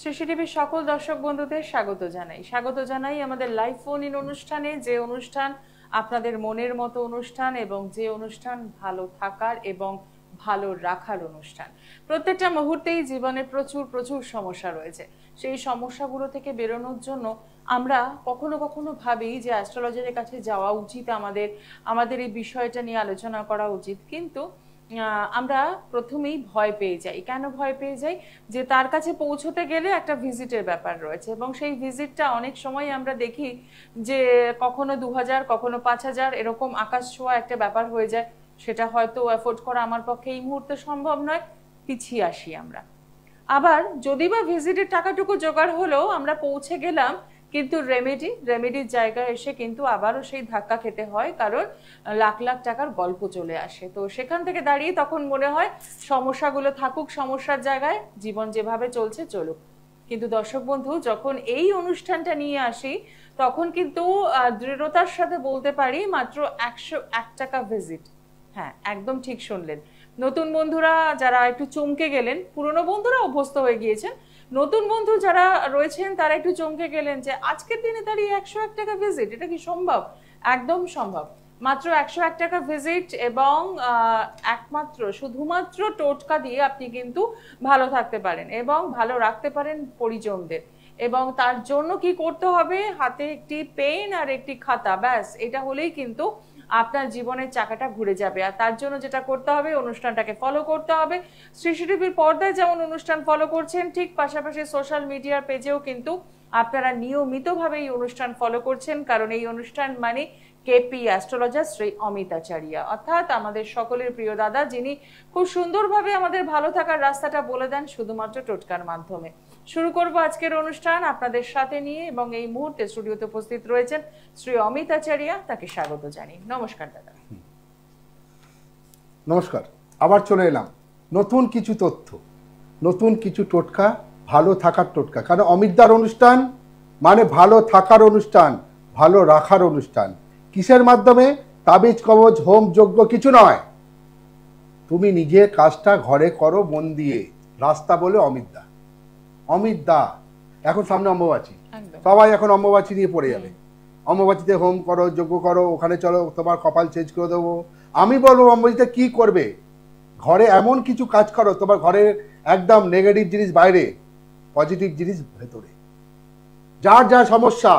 শ্রী টিভির সকল দর্শক বন্ধুদের স্বাগত জানাই আমাদের লাইভ ফোন ইন অনুষ্ঠানে, যে অনুষ্ঠান আপনাদের মনের মতো অনুষ্ঠান এবং যে অনুষ্ঠান ভালো থাকার এবং ভালো রাখার অনুষ্ঠান। প্রত্যেকটা মুহূর্তেই জীবনে প্রচুর প্রচুর সমস্যা রয়েছে। সেই সমস্যাগুলো থেকে বেরোনোর জন্য আমরা কখনো কখনো ভাবি যে অ্যাস্ট্রোলজারের কাছে যাওয়া উচিত, আমাদের এই বিষয়টা নিয়ে আলোচনা করা উচিত, কিন্তু আমরা প্রথমেই ভয় পেয়ে যাই। কেন ভয় পেয়ে যাই? যে তার কাছে পৌঁছতে গেলে একটা ভিজিটের ব্যাপার রয়েছে এবং সেই ভিজিটটা অনেক সময় আমরা দেখি যে কখনো 2000 কখনো 5000 এরকম আকাশ ছোঁয়া একটা ব্যাপার হয়ে যায়। সেটা হয়তো অ্যাফোর্ড করা আমার পক্ষে এই মুহূর্তে সম্ভব নয়, পিছিয়ে আসি আমরা। আবার যদি বা ভিজিটের টাকাটুকু জোগাড় হলো, আমরা পৌঁছে গেলাম, কিন্তু রেমেডির জায়গায় এসে কিন্তু আবারও সেই ধাক্কা খেতে হয়, কারণ লাখ লাখ টাকার গল্প চলে আসে। তো সেখান থেকে দাঁড়িয়ে তখন মনে হয় সমস্যাগুলো থাকুক সমস্যার জায়গায়, জীবন যেভাবে চলছে চলুক। কিন্তু দর্শক বন্ধু, যখন এই অনুষ্ঠানটা নিয়ে আসি তখন কিন্তু দৃঢ়তার সাথে বলতে পারি মাত্র 101 টাকা ভিজিট। হ্যাঁ, একদম ঠিক শুনলেন। নতুন বন্ধুরা যারা একটু চমকে গেলেন, পুরনো বন্ধুরা অভ্যস্ত হয়ে গিয়েছেন, নতুন বন্ধু যারা রয়েছেন তারা একটু চমকে গেলেন যে আজকের দিনে দাঁড়িয়ে 101 টাকা ভিজিট, এটা কি সম্ভব? একদম সম্ভব। মাত্র 101 টাকা ভিজিট এবং একমাত্র শুধুমাত্র টোটকা দিয়ে আপনি কিন্তু ভালো থাকতে পারেন এবং ভালো রাখতে পারেন পরিজনদের। এবং তার জন্য কি করতে হবে? হাতে একটি পেন আর একটি খাতা, ব্যাস, এটা হলেই কিন্তু আপনার জীবনের চাকাটা ঘুরে যাবে। আর তার জন্য যেটা করতে হবে, অনুষ্ঠানটাকে ফলো করতে হবে। শ্রী টিভির পর্দায় যেমন অনুষ্ঠান ফলো করছেন, ঠিক পাশাপাশি সোশ্যাল মিডিয়ার পেজেও কিন্তু আপনারা নিয়মিতভাবে এই অনুষ্ঠান ফলো করছেন, কারণ এই অনুষ্ঠান মানে কেপি অ্যাস্ট্রোলজার শ্রী অমিত আচারিয়া, অর্থাৎ আমাদের সকলের প্রিয় দাদা, যিনি খুব সুন্দরভাবে আমাদের ভালো থাকার রাস্তাটা বলে দেন শুধুমাত্র টোটকার মাধ্যমে। শুরু করব আজকের অনুষ্ঠান আপনাদের সাথে নিয়ে, এবং এই মুহূর্তে স্টুডিওতে উপস্থিত রয়েছেন শ্রী অমিত আচারিয়া, তাকে স্বাগত জানি। নমস্কার দাদা। নমস্কার, আবার চলে এলাম নতুন কিছু তথ্য, নতুন কিছু টোটকা, ভালো থাকার টোটকা। কারণ অমিতদার অনুষ্ঠান মানে ভালো থাকার অনুষ্ঠান, ভালো রাখার অনুষ্ঠান। কিসের মাধ্যমে? তাবিজ কবজ হোম যজ্ঞ কিছু নয়, তুমি নিজের কাজটা ঘরে করো মন দিয়ে। রাস্তা বলে অমিতদা। এখন সামনে অম্বুবাচী, সবাই এখন অম্বুবাচী নিয়ে পড়ে যাবে। অম্বুবাচীতে হোম করো, যজ্ঞ করো, ওখানে চলো তোমার কপাল চেঞ্জ করে দেবো। আমি বলবো অম্বুবাচীতে কি করবে? ঘরে এমন কিছু কাজ করো তোমার ঘরের একদম নেগেটিভ জিনিস বাইরে, পজিটিভ জিনিস ভেতরে। যার যা সমস্যা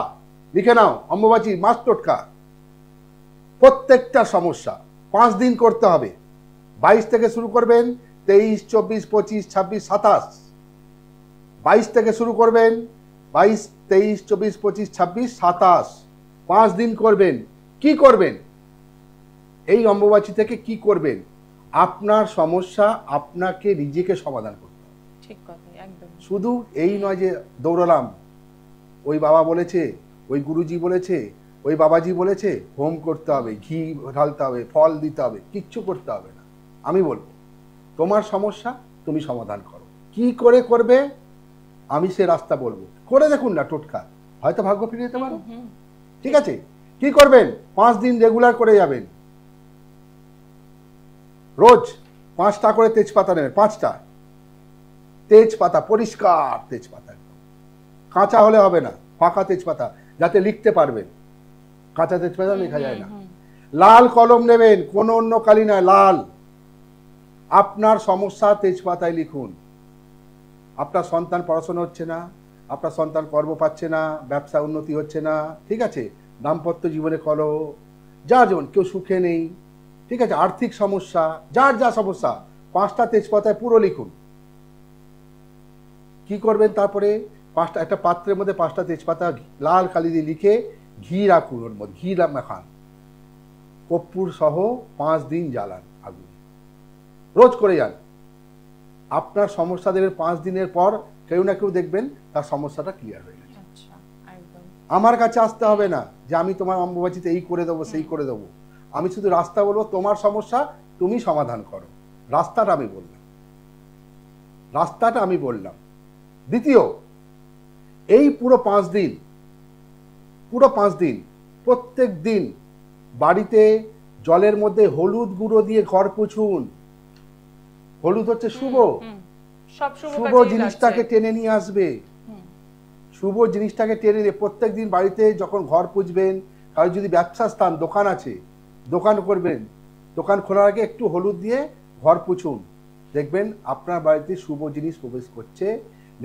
লিখে নাও, অম্বুবাচী মাস টোটকা। প্রত্যেকটা সমস্যা 5 দিন করতে হবে। 22 থেকে শুরু করবেন, 23, 24, 25, 26, 27। 22 থেকে শুরু করবেন, 22, 23, 24, 25, 26, 27, 5 দিন করবেন। কি করবেন এই অম্বুবাচী থেকে? কি করবেন? আপনার সমস্যা আপনাকে নিজেকে সমাধান করতে হবে। ঠিক কথা, একদম। শুধু এই নয় যে দৌড়লাম, ওই বাবা বলেছে, ওই গুরুজি বলেছে, ওই বাবাজি বলেছে, হোম করতে হবে, ঘি ঢালতে হবে, ফল দিতে হবে, কিচ্ছু করতে হবে না। আমি বলবো তোমার সমস্যা তুমি সমাধান করো। কি করে করবে আমি সে রাস্তা বলবো, করে দেখুন না টোটকা, হয়তো ভাগ্য ফিরে যেতে পারো। ঠিক আছে, কি করবেন? 5 দিন রেগুলার করে যাবেন। রোজ 5টা করে তেজপাতা নেবেন, 5টা তেজপাতা, পরিষ্কার তেজপাতা, কাঁচা হলে হবে না, পাকা তেজপাতা, যাতে লিখতে পারবেন। কাঁচা তেজপাতা লেখা যায় না। লাল কলম নেবেন, কোন অন্য কালি নয়, লাল। আপনার সমস্যা তেজপাতায় লিখুন। আপনার সন্তান পড়াশোনা হচ্ছে না, আপনার সন্তান কর্ম পাচ্ছে না, ব্যবসা উন্নতি হচ্ছে না, ঠিক আছে, দাম্পত্য জীবনে কলহ, যা যেমন, কেউ সুখে নেই, ঠিক আছে, আর্থিক সমস্যা, যার যা সমস্যা 5টা তেজপাতায় পুরো লিখুন। কি করবেন তারপরে? একটা পাত্রের মধ্যে 5টা তেজপাতা লাল কালি দিয়ে লিখে ঘি রাখুন, ওর মধ্যে ঘি মাখান, কর্পূর সহ 5 দিন জ্বালান আগুন, রোজ করে যান। আপনার সমস্যা দেবেন 5 দিনের পর কেউ না কেউ দেখবেন তার সমস্যাটা ক্লিয়ার হয়ে গেছে। আমার কাছে আসতে হবে না যে আমি তোমার অম্বুবাচীতে এই করে দেবো সেই করে দেবো। আমি শুধু রাস্তা বলবো, তোমার সমস্যা তুমি সমাধান করো। রাস্তাটা আমি বললাম। দ্বিতীয়, এই পুরো 5 দিন প্রত্যেক দিন বাড়িতে জলের মধ্যে হলুদ গুঁড়ো দিয়ে ঘর পুছুন। হলুদ হচ্ছে শুভ জিনিসটাকে টেনে নিয়ে আসবে। শুভ জিনিসটাকে টেনে দিয়ে প্রত্যেক দিন বাড়িতে যখন ঘর পুজবেন, কারো যদি ব্যবসা স্থান দোকান আছে, দোকান করবেন, দোকান খোলার আগে একটু হলুদ দিয়ে ঘর পুছুন, দেখবেন আপনার বাড়িতে শুভ জিনিস প্রবেশ করছে,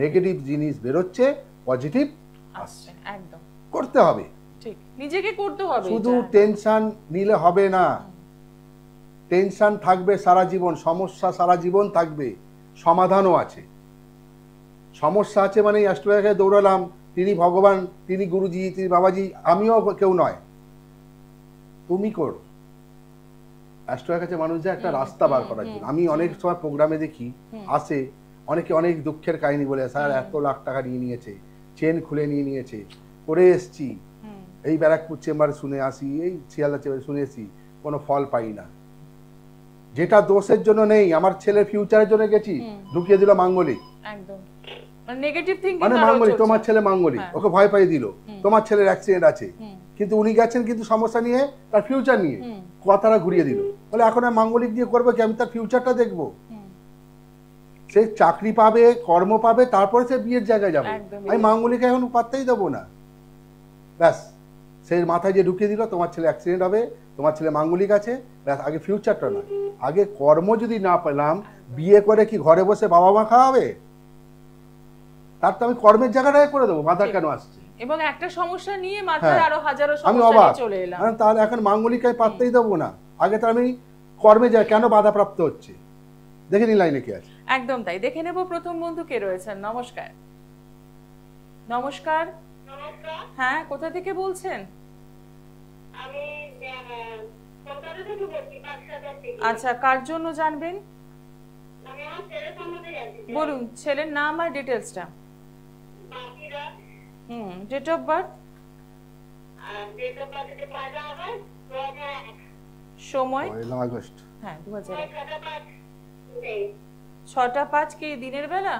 নেগেটিভ জিনিস বেরোচ্ছে, পজিটিভ আসছে। একদম করতে হবে, ঠিক, নিজেকে করতে হবে। শুধু টেনশন নিলে হবে না, টেনশন থাকবে সারা জীবন, সমস্যা সারা জীবন থাকবে, সমাধানও আছে। সমস্যা আছে মানে অ্যাস্ট্রোলজারকে দৌড়ালাম, তিনি ভগবান, তিনি গুরুজি, তিনি বাবাজি, আমিও কেউ নয়, তুমি করো। অ্যাস্ট্রোলজার কাছে মানুষ যায় একটা রাস্তা বার করার জন্য। আমি অনেক সময় প্রোগ্রামে দেখি আসে অনেকে অনেক দুঃখের কাহিনী বলে, স্যার এত লাখ টাকা নিয়ে নিয়েছে, চেন খুলে নিয়ে নিয়েছে, করে এসছি, এই ব্যারাকপুর চেম্বারে শুনে আসি, এই শিয়ালদা চেম্বারে শুনে এসি, কোনো ফল পাই না। যেটা দোষের জন্য নেই, আমার ছেলের ফিউচারের জন্য গেছি, ঢুকিয়ে দিল মাঙ্গলিক, একদম নেগেটিভ থিংকিং, মানে মাঙ্গলিক, তোমার ছেলে মাঙ্গলিক, ওকে ভয় পাইয়ে দিল, তোমার ছেলের অ্যাক্সিডেন্ট আছে, কিন্তু উনি গেছেন কিন্তু সমস্যা নিয়ে, তার ফিউচার নিয়ে কথাটা ঘুরিয়ে দিল, বলে এখন আমি মাঙ্গলিক দিয়ে করবো কি, আমি তার ফিউচারটা দেখবো। সে চাকরি পাবে, কর্ম পাবে, তারপরে সে বিয়ের জায়গায় যাবে, আমি মাঙ্গলিক এখন পাত্তাই দেবো না। ব্যাস, সে মাথায় যে ঢুকিয়ে দিল তোমার ছেলে অ্যাক্সিডেন্ট হবে, তোমার ছেলে মাঙ্গলিক আছে, ব্যাস, আগে ফিউচারটা নয়, আগে কর্ম যদি না পেলাম, বিয়ে করে কি ঘরে বসে বাবা মা খাওয়াবে? তার তো আমি কর্মের জায়গাটায় করে দেবো, মাথা কেন আসছে? এবং একটা সমস্যা নিয়ে মাথায় আরো হাজারো সমস্যা নিয়ে চলে এলাম, তাহলে এখন মাঙ্গলিক আমি পাত্তাই দেবো না, আগে তো আমি কর্মে যাই, কেন বাধাপ্রাপ্ত হচ্ছে? দেখে নি লাইনে কে আছে। একদম তাই, দেখে নেব প্রথম বন্ধু কে রয়েছেন। নমস্কার। নমস্কার। হ্যাঁ, কোথা থেকে বলছেন? আমি কলকাতা থেকে বলছি, বাক্সাদার থেকে। আচ্ছা, কার জন্য জানবেন? আমি আমার ছেলের সম্বন্ধে জানতে চাই। বলুন, ছেলের নাম আর ডিটেইলসটা। বাকিরা date of birth, date of birth 1 August 2001, সময় 1 আগস্ট, হ্যাঁ 2001, 6:05 নেই, 6:05 কি দিনের বেলা?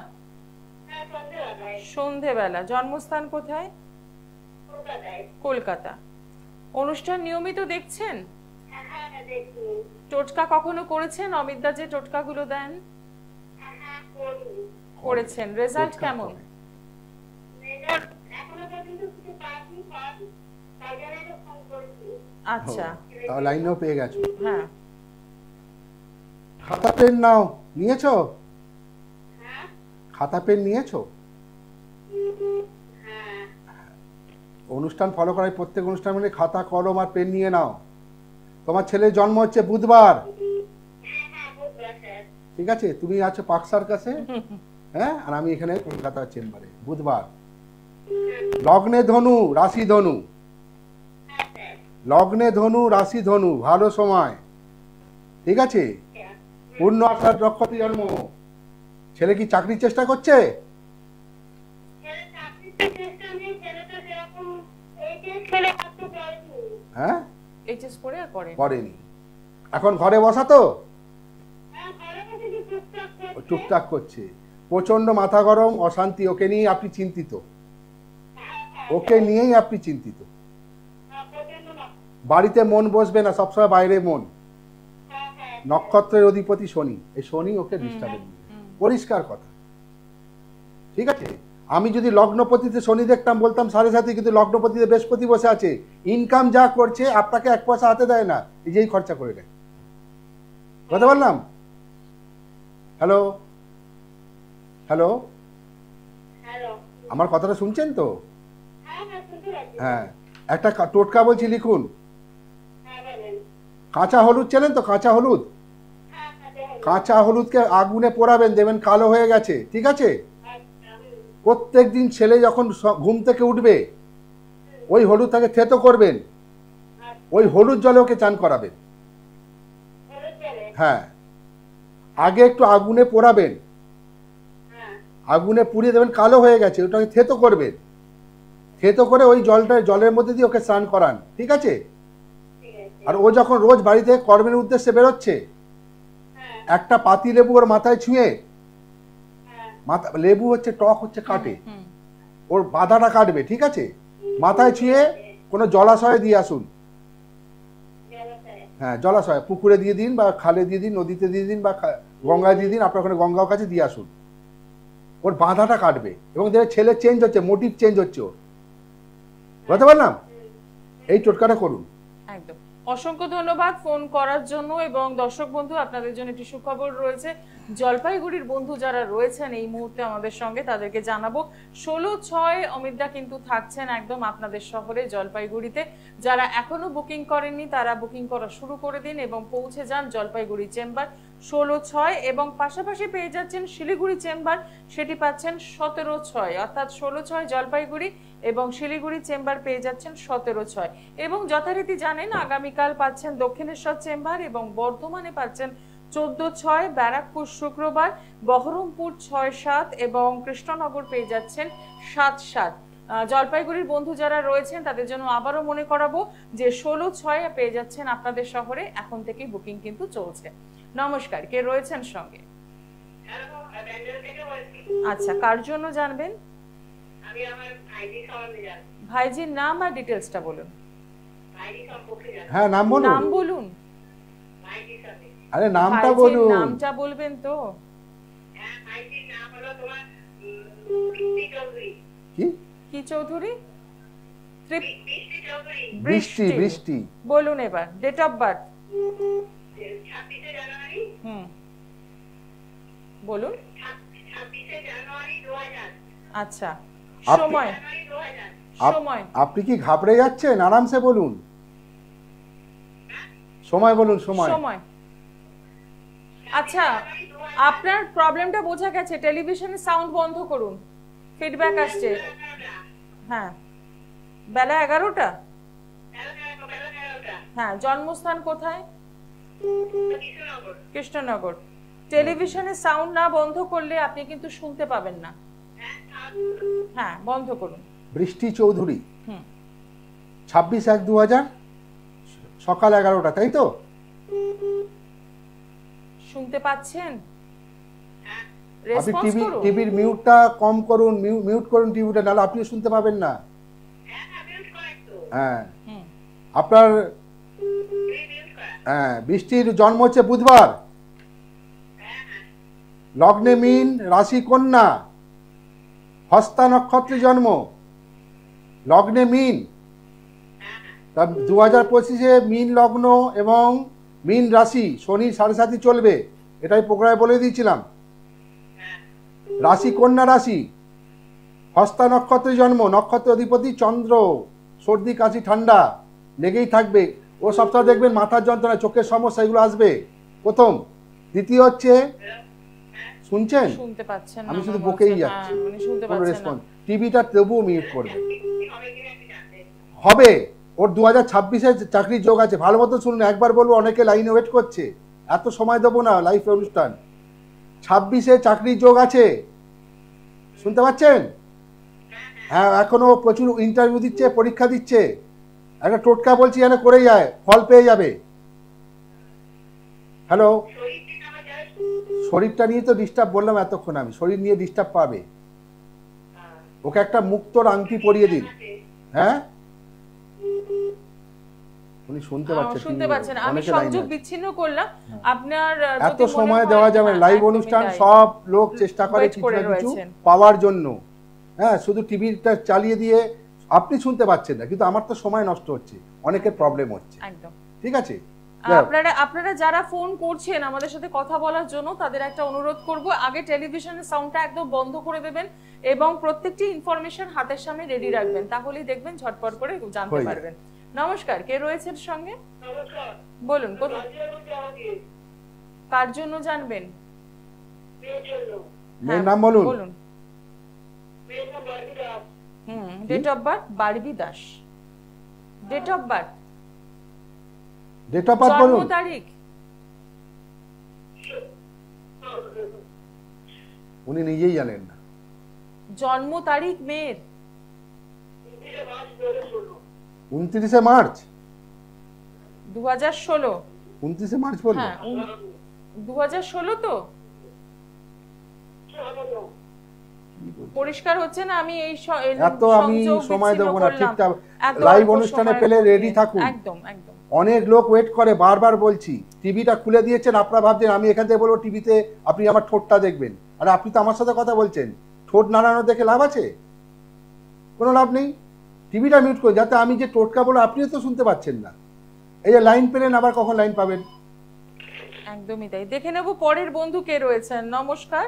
হ্যাঁ সন্ধ্যাবেলায়, সন্ধেবেলা। জন্মস্থান কোথায়? কলকাতায়। কলকাতা। অনুষ্ঠান নিয়মিত দেখছেন? হ্যাঁ দেখি। টোটকা কখনো করেছেন? অমিতদা যে টোটকাগুলো দেন হ্যাঁ করি। করেছেন, রেজাল্ট কেমন? রেজাল্ট এখনো পর্যন্ত কিছু পাইনি, তাই জন্য ফোন করেছি। আচ্ছা, তাহলে লাইনেও পেয়ে গেছো। হ্যাঁ, খাতা পেন নাও, নিয়েছো? হ্যাঁ খাতা পেন নিয়েছো? হ্যাঁ অনুষ্ঠান ফলো করার প্রত্যেক অনুষ্ঠান মানে খাতা কলম আর পেন নিয়ে নাও। তোমার ছেলের জন্ম হচ্ছে বুধবার, হ্যাঁ বুঝলাম স্যার। ঠিক আছে? তুমি আছো পাকসার কাছে, হ্যাঁ, আর আমি এখানে কলকাতার চেম্বারে। বুধবার, লগ্নে ধনু, রাশি ধনু, হ্যাঁ স্যার। লগ্নে ধনু, রাশি ধনু, ভালো সময়, ঠিক আছে? পূর্ণ আষাঢ় নক্ষত্রে জন্ম। ছেলে কি চাকরির চেষ্টা করছে? ছেলে চাকরিতে চেষ্টা নেই, ছেলেটা সেরকম এইচএস ফেলে করতে পারেনি। হ্যাঁ, এইচএস পড়ে আর পড়ে করেনি, এখন ঘরে বসা তো, হ্যাঁ ঘরে বসে কি টুকটাক করছে। টুকটাক করছে, প্রচন্ড মাথা গরম, অশান্তি, ওকে নিয়ে আপনি চিন্তিত, ওকে নিয়েই আপনি চিন্তিত। হ্যাঁ প্রচন্ড না। বাড়িতে মন বসবে না, সবসময় বাইরে মন। হ্যাঁ হ্যাঁ নক্ষত্রের অধিপতি শনি, এই শনি ওকে ডিস্টার্ব দিবে, পরিষ্কার কথা, ঠিক আছে? আমি যদি লগ্নপতিতে শনি দেখতাম বলতাম 7.5, কিন্তু লগ্নপতিতে বৃহস্পতি বসে আছে, ইনকাম যা করছে আপনাকে 1 পয়সা হাতে দেয় না, এই যেই খরচা করে দেয়। কথা বললাম? Hello hello, hello. আমার কথাটা শুনছেন তো? হ্যাঁ হ্যাঁ শুনতে পাচ্ছি। হ্যাঁ, একটা টোটকা বলছি, লিখুন। হ্যাঁ বলেন। কাঁচা হলুদ চেনেন তো? কাঁচা হলুদ, হ্যাঁ হ্যাঁ দেখুন। কাঁচা হলুদকে আগুনে পোড়াবেন, দেবেন কালো হয়ে গেছে, ঠিক আছে? আচ্ছা প্রত্যেক দিন ছেলে যখন ঘুম থেকে উঠবে, ওই হলুদটাকে থেতো করবেন, ওই হলুদ জলে ওকে চান করাবেন। হলুদ চলে। হ্যাঁ, আগে একটু আগুনে পোড়াবেন, হ্যাঁ আগুনে পুড়িয়ে দেবেন, কালো হয়ে গেছে, ওটাকে থেতো করবেন, থেতো করে ওই জলের মধ্যে দিয়ে ওকে স্নান করান, ঠিক আছে? ঠিক আছে। আর ও যখন রোজ বাড়িতে কর্মের উদ্দেশ্যে বেরোচ্ছে, হ্যাঁ একটা পাতি লেবু ওর মাথায় ছুঁয়ে, হ্যাঁ মাথা, লেবু হচ্ছে টক, হচ্ছে কাটে, হুম, ওর বাধাটা কাটবে, ঠিক আছে? মাথায় ছুঁয়ে কোনো জলাশয়ে দিয়ে আসুন। জলাশয়ে। হ্যাঁ, জলাশয়, পুকুরে দিয়ে দিন, বা খালে দিয়ে দিন, নদীতে দিয়ে দিন, বা গঙ্গায় দিয়ে দিন, আপনার ওখানে গঙ্গাও কাছে দিয়ে আসুন। ওর বাধাটা কাটবে এবং দেখবে ছেলে চেঞ্জ হচ্ছে, মোটিভ চেঞ্জ হচ্ছে ওর। বুঝতে পারলাম? এই টোটকাটা করুন। একদম। অসংখ্য ধন্যবাদ ফোন করার জন্য। এবং দর্শক বন্ধু, আপনাদের জন্য একটি সুখবর রয়েছে। জলপাইগুড়ির বন্ধু যারা রয়েছেন এই মুহূর্তে আমাদের সঙ্গে, তাদেরকে জানাবো 16/6 অমিতদা কিন্তু থাকছেন একদম আপনাদের শহরে জলপাইগুড়িতে। যারা এখনো বুকিং করেননি তারা বুকিং করা শুরু করে দিন এবং পৌঁছে যান জলপাইগুড়ি চেম্বার 16/6। এবং পাশাপাশি পেয়ে যাচ্ছেন শিলিগুড়ি চেম্বার, সেটি পাচ্ছেন 17/6, অর্থাৎ 16/6 জলপাইগুড়ি এবং শিলিগুড়ি চেম্বার পেয়ে যাচ্ছেন 17/6। এবং যথারীতি জানেন আগামীকাল পাচ্ছেন দক্ষিণেশ্বর চেম্বার এবং বর্ধমানে পাচ্ছেন 14/6, ব্যারাকপুর শুক্রবার, বহরমপুর 6/7 এবং কৃষ্ণনগর পেয়ে যাচ্ছেন 7/7। জলপাইগুড়ির বন্ধু যারা রয়েছেন তাদের জন্য আবারও মনে করাবো যে 16/6 পেয়ে যাচ্ছেন আপনাদের শহরে। এখন থেকেই বুকিং কিন্তু চলছে। নমস্কার, কে রয়েছেন সঙ্গে? আচ্ছা, কার জন্য জানবেন? আমি আমার ভাইজির সম্বন্ধে জানি। ভাইজির নাম আর ডিটেলসটা বলুন। ভাইজি সম্পর্কে জানি। হ্যাঁ, নাম বলুন। নাম বলুন। ভাইজির সাথে। আরে নামটা ভাইজির বলুন। নামটা বলবেন তো? হ্যাঁ, ভাইজির নাম হলো তোমার বৃষ্টি চৌধুরী। কি? কি চৌধুরী? বৃষ্টি চৌধুরী। বৃষ্টি। বৃষ্টি বলুন এবার ডেট অফ বার্থ। 26 জানুয়ারি। বলুন। 26 জানুয়ারি 2000। আচ্ছা, আপনি- সময়। জানুয়ারি 2000। সময়। আপনি কি ঘাবড়ে যাচ্ছেন? আরামসে বলুন। সময় বলুন। সময়। সময়। আচ্ছা, আপনার প্রবলেমটা বোঝা গেছে। টেলিভিশনের সাউন্ড বন্ধ করুন, ফিডব্যাক আসছে। হ্যাঁ, বেলা 11টা। হ্যাঁ, জন্মস্থান কোথায়? কৃষ্ণনগর। কৃষ্ণনগর। টেলিভিশনের সাউন্ড না বন্ধ করলে আপনি কিন্তু শুনতে পাবেন না। হ্যাঁ, বন্ধ করুন। বৃষ্টি চৌধুরী। হুম। 26/1/2000 সকাল 11টা, তাই তো? শুনতে পাচ্ছেন? আপনি রেসপন্স করুন। টিভির মিউটটা কম করুন, মিউট করুন টিভিটা, নাহলে আপনিও শুনতে পাবেন না। হ্যাঁ, হুম। আপনার হ্যাঁ, বৃষ্টির জন্ম হচ্ছে বুধবার, লগ্নে মীন, রাশি কন্যা, হস্তা নক্ষত্রে জন্ম, লগ্নে মীন। 2025-এ মীন লগ্ন এবং মীন রাশি, শনি 7.5 চলবে, এটাই প্রোগ্রামে বলে দিয়েছিলাম। রাশি কন্যা রাশি, হস্তা নক্ষত্রে জন্ম, নক্ষত্র অধিপতি চন্দ্র। সর্দি কাশি ঠান্ডা লেগেই থাকবে। ও সপ্তাহ দেখবেন মাথার যন্ত্রণা, চোখের সমস্যা, এগুলো আসবে প্রথম। দ্বিতীয় হচ্ছে, শুনছেন? শুনতে পাচ্ছেন না? আমি শুধু মনে বকেই হচ্ছে, যাচ্ছি, হ্যাঁ, উনি শুনতে কোনো পাচ্ছেন না। রেসপন্স। টিভিটা তবুও মিউট করবেন। হবে, ওর 2026-এ চাকরির যোগ আছে। ভালো মতো শুনুন, একবার বলবো, অনেকে লাইনে ওয়েট করছে, এত সময় দেবো না লাইভ অনুষ্ঠান। 26-এ চাকরির যোগ আছে, শুনতে পাচ্ছেন? হ্যাঁ, এখনো প্রচুর ইন্টারভিউ দিচ্ছে, পরীক্ষা দিচ্ছে। একটা টোটকা বলছি, যেন করে যায়, ফল পেয়ে যাবে। হ্যালো, শরীরটা নিয়ে তো ডিস্টার্ব বললাম এতক্ষণ, আমি শরীর নিয়ে ডিস্টার্ব পাবে। ওকে একটা মুক্তোর আংটি পরিয়ে দিন। হ্যাঁ, উনি শুনতে পাচ্ছেন? শুনতে পাচ্ছেন। আমি অনেকে লাইনে সংযোগ আছে। বিচ্ছিন্ন করলাম। আপনার এত সময় দেওয়া যাবে না। লাইভ অনুষ্ঠান সব লোক চেষ্টা করে Wait কিছু করে না কিছু রয়েছেন। পাওয়ার জন্য। হ্যাঁ, শুধু টিভিটা চালিয়ে দিয়ে আপনি শুনতে পাচ্ছেন না, কিন্তু আমার তো সময় নষ্ট হচ্ছে, অনেকের প্রবলেম হচ্ছে। একদম ঠিক আছে? আপনারা যারা ফোন করছেন আমাদের সাথে কথা বলার জন্য, তাদের একটা অনুরোধ করব, আগে টেলিভিশনের সাউন্ডটা একদম বন্ধ করে দেবেন এবং প্রত্যেকটি ইনফরমেশন হাতের সামনে রেডি রাখবেন, তাহলেই দেখবেন ঝটপট করে জানতে পারবেন। নমস্কার, কে রয়েছেন সঙ্গে? নমস্কার। বলুন, কোথায়, কার জন্য জানবেন? মেয়ের জন্য। মেয়ের নাম বলুন। বলুন। মেয়ের নাম Barbie Das. Date of birth Barbie Das. Date of birth, date of birth বলুন। জন্ম তারিখ। উনি নিজেই জানেন না। জন্ম তারিখ মেয়ের 29শে মার্চ। 2016। 29শে মার্চ বলুন। হ্যাঁ, 2016 তো? পরিষ্কার হচ্ছে না। আমি এই এত আমি সময় দেবো না, ঠিকঠাক লাইভ অনুষ্ঠানে পেলে রেডি থাকুন। একদম একদম। অনেক লোক ওয়েট করে, বারবার বলছি। টিভিটা খুলে দিয়েছেন, আপনারা ভাবছেন আমি এখান থেকে বলবো টিভিতে আপনি আমার ঠোঁটটা দেখবেন, আর আপনি তো আমার সাথে কথা বলছেন। ঠোঁট নাড়ানো দেখে লাভ আছে? কোনো লাভ নেই। টিভিটা মিউট করে, যাতে আমি যে টোটকা বলে আপনিও তো শুনতে পাচ্ছেন না। এই যে লাইন পেলেন, আবার কখন লাইন পাবেন? একদমই তাই। দেখে নেব পরের বন্ধু কে রয়েছেন। নমস্কার।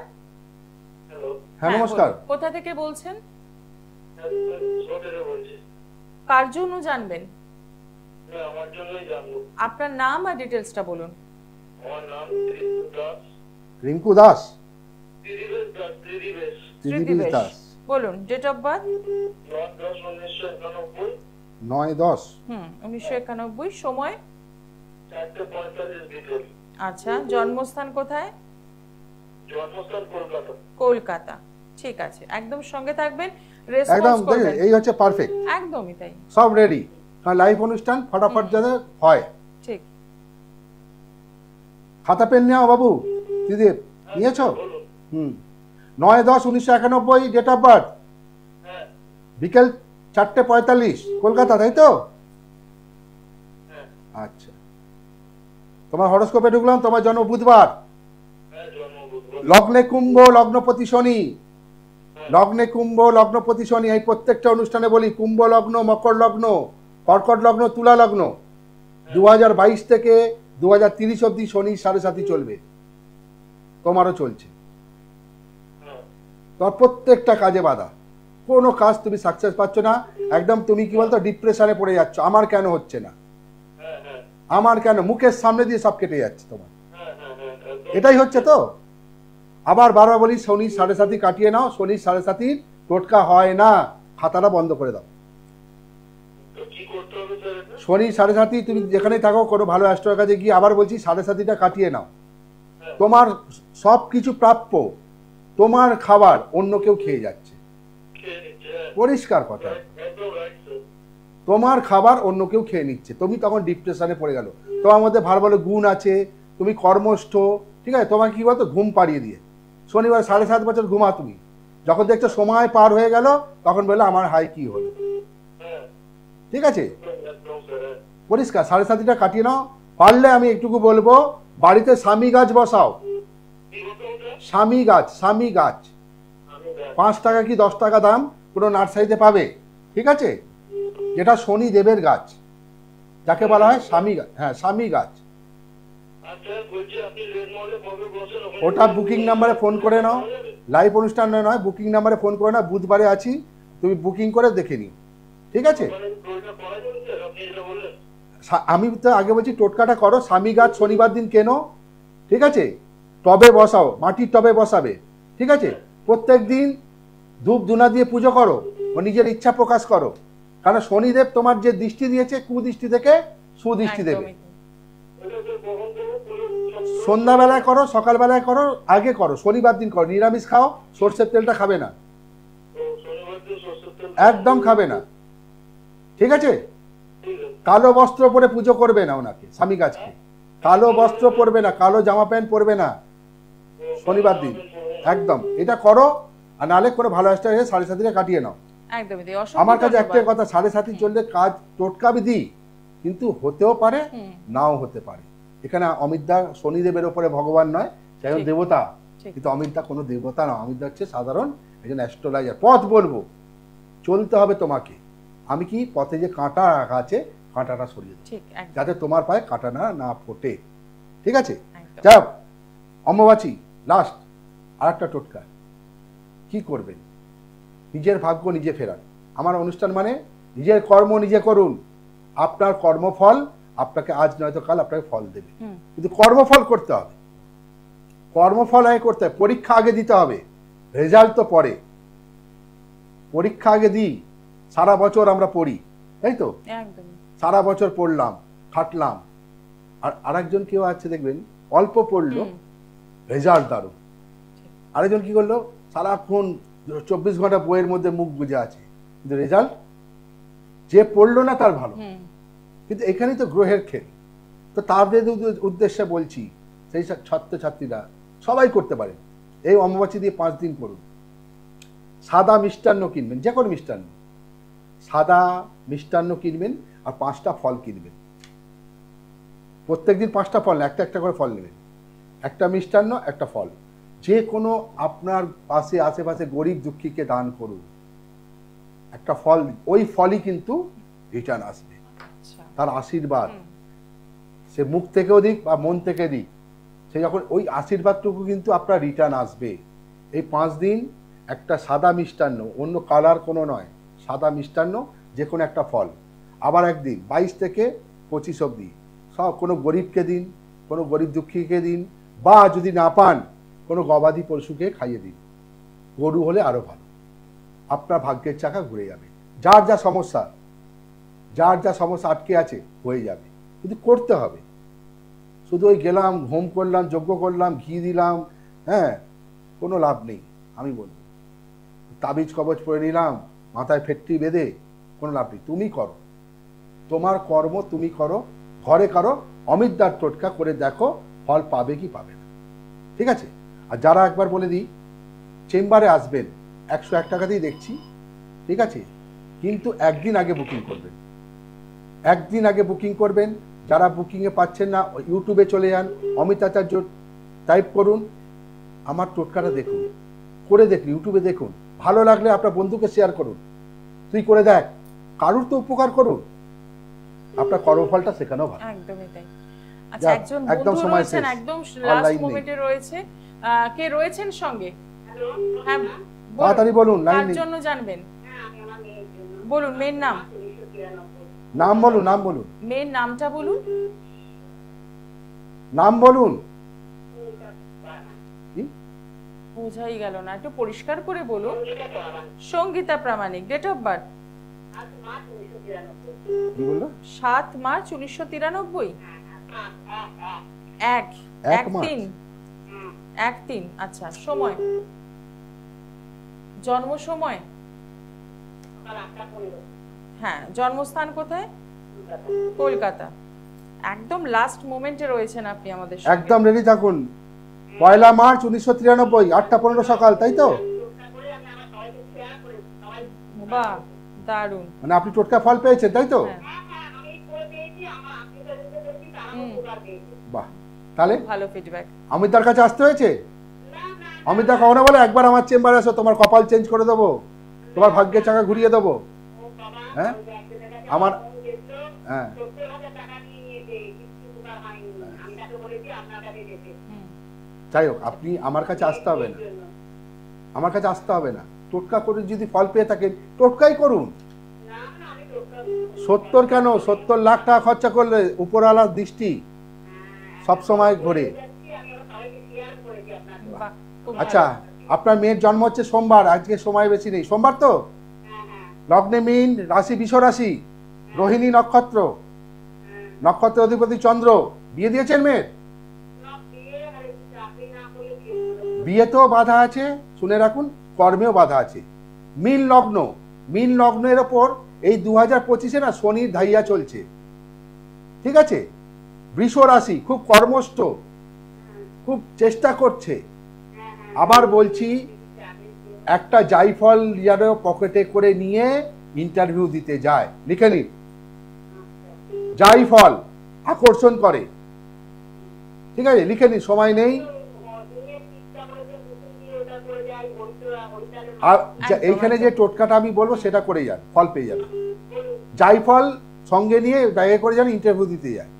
হ্যাঁ নমস্কার। বলুন। কোথা থেকে বলছেন? কার জন্য জানবেন? আমার জন্যই জানবো। আপনার নাম আর ডিটেলসটা বলুন। আমার নাম ত্রিদিব দাস। রিঙ্কু দাস? ত্রিদিবেশ। ত্রিদিবেশ দাস। বলুন ডেট অফ বার্থ। 9/10/1991। 9/10। 1991। সময়? 4:45 বিকেল। আচ্ছা, জন্মস্থান কোথায়? জন্মস্থান কলকাতা। কলকাতা। ঠিক আছে, একদম সঙ্গে থাকবেন, একদম রেসপন্স করবেন। দেখেন, এই হচ্ছে পারফেক্ট। একদমই তাই। সব রেডি, কারণ লাইভ অনুষ্ঠান ফটাফট যাতে হয়। ঠিক। খাতা পেন নেওয়া বাবু। ত্রিদীপ নিয়েছো? 9/10/1991 ডেট অফ বার্থ, হ্যাঁ বিকেল 4:45 কলকাতা, তাই তো? হ্যাঁ আচ্ছা, তোমার হরোস্কোপে ঢুকলাম। তোমার জন্ম বুধবার, হ্যাঁ, জন্ম বুধবার। লগ্নে কুম্ভ, লগ্নপতি শনি। লগ্নে কুম্ভ, লগ্নপতি শনি। এই প্রত্যেকটা অনুষ্ঠানে বলি, কুম্ভ লগ্ন, মকর লগ্ন, কর্কট লগ্ন, তুলা লগ্ন, 2022 থেকে 2030 অব্দি শনি 7.5 চলবে। তোমারও চলছে। হ্যাঁ তোমার প্রত্যেকটা কাজে বাধা, কোনো কাজ তুমি সাকসেস পাচ্ছ না। একদম তুমি কি বলতো, ডিপ্রেশনে পড়ে যাচ্ছ। আমার কেন হচ্ছে না, হ্যাঁ হ্যাঁ আমার কেন, মুখের সামনে দিয়ে সব কেটে যাচ্ছে তোমার। হ্যাঁ হ্যাঁ হ্যাঁ, একদম। এটাই হচ্ছে তো। আবার বারবার বলি, শনি 7.5 কাটিয়ে নাও। শনি 7.5 টোটকা হয় না, খাতাটা বন্ধ করে দাও। তো কি করতে হবে স্যার এটা? শনি 7.5 তুমি যেখানেই থাকো, কোনো ভালো অ্যাস্ট্রোর কাছে গিয়ে, আবার বলছি 7.5টা কাটিয়ে নাও। হ্যাঁ। তোমার সব কিছু প্রাপ্য, তোমার খাবার অন্য কেউ খেয়ে যাচ্ছে। খেয়ে নিচ্ছে, হ্যাঁ। পরিষ্কার কথা, একদম রাইট স্যার। তোমার খাবার অন্য কেউ খেয়ে নিচ্ছে। তুমি তখন ডিপ্রেশনে পড়ে গেল। তোমার মধ্যে ভালো ভালো গুণ আছে, তুমি কর্মষ্ঠ, ঠিক আছে। তোমাকে কি বলতো, ঘুম পাড়িয়ে দিয়ে শনিবার 7.5 বছর ঘুমা তুমি। যখন দেখছো সময় পার হয়ে গেল, তখন বললে আমার হাই কি হলো। হ্যাঁ ঠিক আছে, একদম স্যার, হ্যাঁ। পরিষ্কার। 7.5টা কাটিয়ে নাও। পারলে আমি একটুকু বলবো, বাড়িতে স্বামী গাছ বসাও। কি হতো ওটা? স্বামী গাছ, স্বামী গাছ। আমি দেখ। 5 টাকা কি 10 টাকা দাম, কোনো নার্সারিতে পাবে। ঠিক আছে, যেটা শনি দেবের গাছ, যাকে বলা হয় স্বামী গাছ। হ্যাঁ, স্বামী গাছ। আচ্ছা বলছি, আপনি রেড মলে কবে বসেন? ওখানে ওটা বুকিং নাম্বারে ফোন করে নাও। পাওয়া যাবে? লাইভ অনুষ্ঠান নয়, বুকিং নাম্বারে ফোন করে নাও। বুধবারে আছি, তুমি বুকিং করে দেখে নিও। ঠিক আছে, ওখানে ওইটা পাওয়া যাবে স্যার, আপনি যেটা বললেন? আমি তো আগে বলছি টোটকাটা করো। স্বামী গাছ শনিবার দিন কেনো, ঠিক আছে। টবে বসাও, মাটির টবে বসাবে। ঠিক আছে, প্রত্যেক দিন ধূপ ধুনা দিয়ে পুজো করো ও নিজের ইচ্ছা প্রকাশ করো। কারণ শনিদেব তোমার যে দৃষ্টি দিয়েছে, কুদৃষ্টি থেকে সুদৃষ্টি দেবে। একদমই তাই। ওটা স্যার কখন দেবো? সন্ধ্যাবেলায় করো, সকালবেলায় করো, আগে করো। শনিবার দিন করো। নিরামিষ খাও, সর্ষের তেলটা খাবে না, ও, শনিবার দিন সরষের তেল একদম খাবে না। ঠিক আছে, ঠিক আছে। কালো বস্ত্র পরে পুজো করবে না ওনাকে, স্বামী গাছকে। কালো বস্ত্র পরবে না, কালো জামা প্যান্ট পরবে না শনিবার দিন। একদম এটা করো। আর নাহলে কোনো ভালো অ্যাস্ট্রো 7.5 কাটিয়ে নাও। একদমই তাই। আমার কাছে অসংখ্য একটাই ধন্যবাদ। কথা, 7.5 চললে কাজ টোটকা আমি দিই, কিন্তু হতেও পারে নাও হতে পারে। এখানে অমিতদা শনিদেবের ওপরে ভগবান নয়, সে একজন ঠিক। দেবতা। ঠিক। কিন্তু অমিতদা কোনো দেবতা না, অমিতদা হচ্ছে সাধারণ একজন অ্যাস্ট্রোলজার। পথ বলবো, চলতে হবে তোমাকে। আমি কি পথে যে কাঁটা রাখা আছে, কাঁটাটা সরিয়ে দেবো, ঠিক, একদম। যাতে তোমার পায়ে কাঁটা না ফোটে। ঠিক আছে, একদম। যাও। অম্বুবাচী লাস্ট, আর একটা টোটকা। কি করবেন, নিজের ভাগ্য নিজে ফেরান। আমার অনুষ্ঠান মানে নিজের কর্ম নিজে করুন। আপনার কর্মফল আপনাকে আজ নয়তো কাল আপনাকে ফল দেবে। কিন্তু কর্মফল করতে হবে, কর্মফল আগে করতে হবে। পরীক্ষা আগে দিতে হবে, রেজাল্ট তো পরে। পরীক্ষা আগে দিই। সারা বছর আমরা পড়ি, তাই তো? একদম। সারা বছর পড়লাম, খাটলাম। আর আরেকজন কেউ আছে দেখবেন, অল্প পড়লো, রেজাল্ট দারুণ। আরেকজন কি করলো, সারাক্ষণ 24 ঘন্টা বইয়ের মধ্যে মুখ বুজে আছে, কিন্তু রেজাল্ট যে পড়লো না তার ভালো। কিন্তু এখানেই তো গ্রহের খেল। তো তাদের উদ্দেশ্যে বলছি, সেই সব ছাত্রছাত্রীরা সবাই করতে পারে। এই অমাবাস্যা দিয়ে 5 দিন করুন। সাদা মিষ্টান্ন কিনবেন, যে কোনো মিষ্টান্ন, সাদা মিষ্টান্ন কিনবেন আর 5টা ফল কিনবেন। প্রত্যেক দিন 5টা ফল না, একটা একটা করে ফল নেবেন। একটা মিষ্টান্ন, একটা ফল। যে কোনো আপনার পাশে আশেপাশে গরিব দুঃখীকে দান করুন, একটা ফল, ওই ফলই কিন্তু রিটার্ন আসবে, আচ্ছা তার আশীর্বাদ, সে মুখ থেকেও দিক বা মন থেকে দিক, সে যখন ওই আশীর্বাদটুকু কিন্তু আপনার রিটার্ন আসবে। এই 5 দিন একটা সাদা মিষ্টান্ন, অন্য কালার কোনো নয়, সাদা মিষ্টান্ন, যে কোনো একটা ফল। আবার একদিন 22 থেকে 25 অবধি সব কোনো গরিবকে দিন, কোনো গরিব দুঃখীকে দিন, বা যদি না পান কোনো গবাদি পশুকে খাইয়ে দিন, গরু হলে আরো ভালো, আপনার ভাগ্যের চাকা ঘুরে যাবে। যার যা সমস্যা, যার যা সমস্যা আটকে আছে হয়ে যাবে, কিন্তু করতে হবে। শুধু ওই গেলাম, হোম করলাম, যজ্ঞ করলাম, ঘি দিলাম, হ্যাঁ, কোনো লাভ নেই। আমি বলবো তাবিজ কবচ পরে নিলাম, মাথায় ফেটটি বেঁধে কোনো লাভ নেই। তুমি করো, তোমার কর্ম তুমি করো, ঘরে করো, অমিতদার টোটকা করে দেখো ফল পাবে কি পাবে না, ঠিক আছে? আর যারা, একবার বলে দিই, চেম্বারে আসবেন 101 টাকাতেই দেখছি, ঠিক আছে, কিন্তু একদিন আগে বুকিং করবেন, একদিন আগে বুকিং করবেন। যারা বুকিংয়ে পাচ্ছেন না, ইউটিউবে চলে যান, অমিত আচার্য টাইপ করুন, আমার টোটকাটা দেখুন, করে দেখুন, ইউটিউবে দেখুন, ভালো লাগলে আপনার বন্ধুকে শেয়ার করুন, তুই করে দেখ, কারুর তো উপকার করুন, আপনার কর্মফলটা সেখানেও ভালো। একদমই তাই। আচ্ছা, যাক, একজন একদম বন্ধু সময় রয়েছেন, শেষ, একদম online লাস্ট নেই। মোমেন্টে রয়েছে, কে রয়েছেন সঙ্গে? হ্যালো, হ্যাঁ তাড়াতাড়ি বলুন, লাইন কার নেই। জন্য জানবেন? হ্যাঁ, আমি আমার মেয়ের জন্য। বলুন মেয়ের নাম, 1993 নাম বলুন, নাম বলুন, মেয়ের নামটা বলুন। নাম বলুন। কি? বোঝাই গেল না, একটু পরিষ্কার করে বলুন। এটা তো আবার সঙ্গীতা প্রামাণিক, ডেট অফ বার্থ 8 মার্চ 1993। কি বললো? 7 মার্চ 1993। এক এক মার্চ। 3 1-3। আচ্ছা, সময়, জন্ম সময়, সকাল 8টা 15। হ্যাঁ, জন্মস্থান কোথায়? কলকাতা। একদম লাস্ট মোমেন্টে রয়েছেন আপনি আমাদের সঙ্গে। একদম রেডি থাকুন। 1 মার্চ 1993, 8টা 15 সকাল, তাই তো? টোটকা করে আমি আমার সবাইকে শেয়ার করে সবাই। বাহ, দারুণ। মানে আপনি টোটকা ফল পেয়েছেন, তাই তো? হ্যাঁ, হ্যাঁ, আমি করে পেয়েছি, আমার আত্মীয়দের পেয়েছি, তারাও উপকার পেয়েছে। বাহ, তাহলে ভালো ফিডব্যাক। অমিতদার কাছে আসতে হয়েছে? না না, অমিতদা কখনো বলে একবার আমার চেম্বারে এসো, তোমার কপাল চেঞ্জ করে দেবো, তোমার ভাগ্যের চাকা ঘুরিয়ে দেবো। ও বাবা, হ্যাঁ? ওই একজনের কাছে আমার, ফোন দিয়েছিল, হ্যাঁ, 70,000 টাকা নিয়ে নিয়েছে, কিছু উপকার হয়নি। আমি তাকে বলেছি আপনার কাছে যেতে। যাই হোক, আপনি আমার কাছে আসতে হবে না, আমার কাছে আসতে হবে না। টোটকা করে যদি ফল পেয়ে থাকেন, টোটকাই করুন। না না, আমি টোটকা 70 কেন, 70 লাখ টাকা খরচা করলে উপরওয়ালার দৃষ্টি সবসময় ঘোরে। যাচ্ছি, আমি আমার সবাইকে শেয়ার করেছি আপনার। বাহ, খুব আচ্ছা, আপনার মেয়ের জন্ম হচ্ছে সোমবার, আজকে সময় বেশি নেই, সোমবার তো? হ্যাঁ হ্যাঁ লগ্নে মীন, রাশি বৃষ রাশি, রোহিণী নক্ষত্র, নক্ষত্র অধিপতি চন্দ্র। বিয়ে দিয়েছেন মেয়ের? না, বিয়ে আর চাকরি না করলে বিয়ে বিয়েতেও বাধা আছে, শুনে রাখুন, কর্মেও বাধা আছে। মীন লগ্ন, মীন লগ্নের ওপর এই 2025-এ না শনির ধাইয়া চলছে, ঠিক আছে? বৃষ রাশি, খুব কর্মষ্ঠ, খুব চেষ্টা করছে। আবার বলছি, একটা জাইফল যেন পকেটে করে নিয়ে ইন্টারভিউ দিতে যায়, লিখে নিন, জাইফল আকর্ষণ করে, ঠিক আছে? লিখে নিন, সময় নেই। আর এইখানে যে টোটকাটা আমি বলবো সেটা করে যান, ফল পেয়ে যাবেন। জাইফল সঙ্গে নিয়ে ব্যাগে করে যান, ইন্টারভিউ দিতে যায়,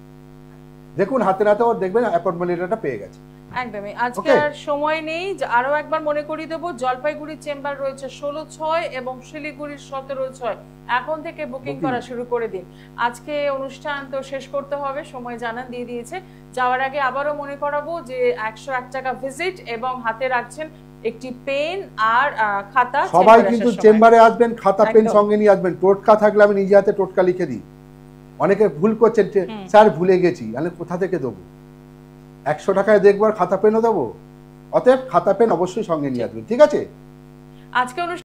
দেখুন হাতে নাতে ওর দেখবেন অ্যাপয়েন্টমেন্ট লেটারটা পেয়ে গেছে। একদমই। আজকে Okay. আর সময় নেই, আরো একবার মনে করিয়ে দেবো, জলপাইগুড়ির চেম্বার রয়েছে 16/6 এবং শিলিগুড়ির 17/6। এখন থেকে বুকিং করা শুরু করে দিন। আজকে অনুষ্ঠান তো শেষ করতে হবে, সময় জানান দিয়ে দিয়েছে। যাওয়ার আগে আবারও মনে করাবো যে 101 টাকা ভিজিট এবং হাতে রাখছেন একটি পেন আর খাতা। সবাই চেম্বারে কিন্তু আসার সময়। চেম্বারে আসবেন, খাতা পেন একদম। সঙ্গে নিয়ে আসবেন। টোটকা থাকলে আমি নিজে হাতে টোটকা লিখে দিই। অনেকে ভুল করছেন, স্যার ভুলে গেছি, আমি কোথা থেকে দেবো? 100 টাকায় দেখবো আর খাতা পেনও দেবো? অতএব খাতা পেন অবশ্যই সঙ্গে নিয়ে আসবেন, ঠিক আছে? আজকে অনুষ্ঠান